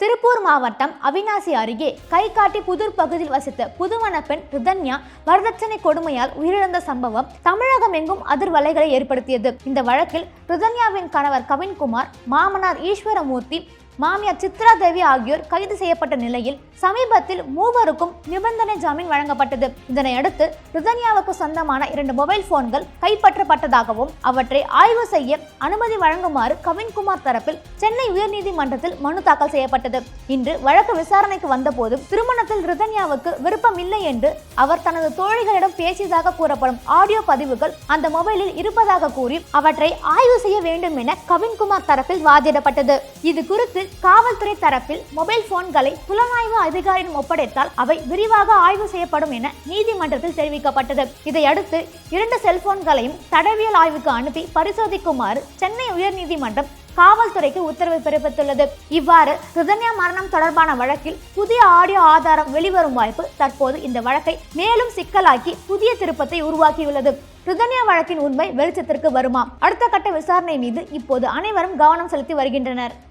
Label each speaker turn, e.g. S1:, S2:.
S1: திருப்பூர் மாவட்டம் அவிநாசி அருகே கைகாட்டி புதூர் பகுதியில் வசித்த புதுமண பெண் ரிதன்யா வரதட்சணை கொடுமையால் உயிரிழந்த சம்பவம் தமிழகம் எங்கும் அதிர்வலைகளை ஏற்படுத்தியது. இந்த வழக்கில் ரிதன்யாவின் கணவர் கவின்குமார், மாமனார் ஈஸ்வரமூர்த்தி, மாமியார் சித்ரா தேவி ஆகியோர் கைது செய்யப்பட்ட நிலையில் சமீபத்தில் மூவருக்கும் நிபந்தனை ஜாமீன் வழங்கப்பட்டது. இதனையடுத்து ரிதன்யாவுக்கு சொந்தமான 2 மொபைல் போன்கள் கைப்பற்றப்பட்டதாகவும் அவற்றை ஆய்வு செய்ய அனுமதி வழங்குமாறு கவின்குமார் தரப்பில் சென்னை உயர்நீதிமன்றத்தில் மனு தாக்கல் செய்யப்பட்டது. இன்று வழக்கு விசாரணைக்கு வந்தபோது திருமணத்தில் ரிதன்யாவுக்கு விருப்பம் இல்லை என்று அவர் தனது தோழிகளிடம் பேசியதாக கூறப்படும் ஆடியோ பதிவுகள் அந்த மொபைலில் இருப்பதாக கூறி அவற்றை ஆய்வு செய்ய வேண்டும் என கவின்குமார் தரப்பில் வாதிடப்பட்டது. இது குறித்து காவல்துறை தரப்பில் மொபைல் போன்களை புலனாய்வு அதிகாரியிடம் ஒப்படைத்தால் அவை விரிவாக ஆய்வு செய்யப்படும் என நீதிமன்றத்தில் தெரிவிக்கப்பட்டது. இதையடுத்து 2 செல்போன்களையும் தடவியல் ஆய்வுக்கு அனுப்பி பரிசோதிக்குமாறு சென்னை உயர்நீதிமன்றம் காவல்துறைக்கு உத்தரவு பிறப்பித்துள்ளது. இவ்வாறு ரிதன்யா மரணம் தொடர்பான வழக்கில் புதிய ஆடியோ ஆதாரம் வெளிவரும் வாய்ப்பு தற்போது இந்த வழக்கை மேலும் சிக்கலாக்கி புதிய திருப்பத்தை உருவாக்கியுள்ளது. ரிதன்யா வழக்கின் உண்மை வெளிச்சத்திற்கு வருமா? அடுத்த கட்ட விசாரணை மீது இப்போது அனைவரும் கவனம் செலுத்தி வருகின்றனர்.